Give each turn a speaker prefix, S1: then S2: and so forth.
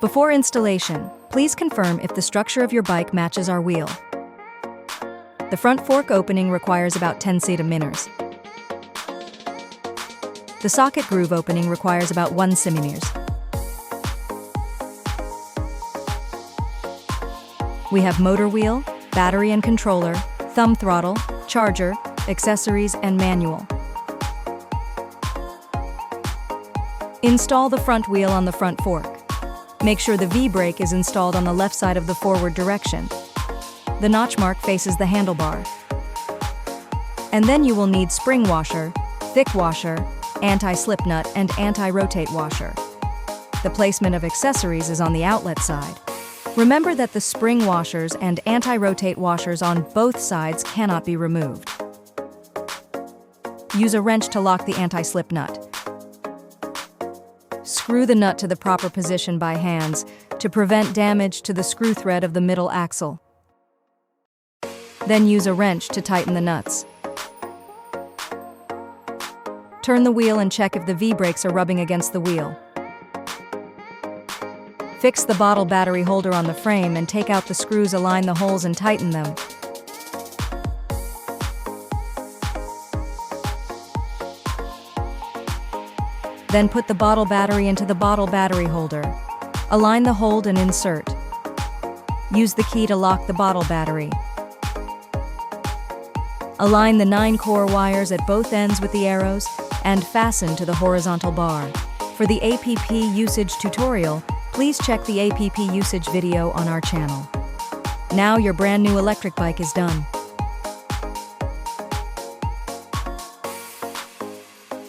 S1: Before installation, please confirm if the structure of your bike matches our wheel. The front fork opening requires about 10 cm. The socket groove opening requires about 1 cm. We have motor wheel, battery and controller, thumb throttle, charger, accessories, and manual. Install the front wheel on the front fork. Make sure the V-brake is installed on the left side of the forward direction. The notch mark faces the handlebar. And then you will need spring washer, thick washer, anti-slip nut, and anti-rotate washer. The placement of accessories is on the outlet side. Remember that the spring washers and anti-rotate washers on both sides cannot be removed. Use a wrench to lock the anti-slip nut. Screw the nut to the proper position by hands to prevent damage to the screw thread of the middle axle. Then use a wrench to tighten the nuts. Turn the wheel and check if the V-brakes are rubbing against the wheel. Fix the bottle battery holder on the frame and take out the screws, align the holes and tighten them. Then put the bottle battery into the bottle battery holder. Align the hold and insert. Use the key to lock the bottle battery. Align the 9 core wires at both ends with the arrows and fasten to the horizontal bar. For the APP usage tutorial, please check the APP usage video on our channel. Now your brand new electric bike is done.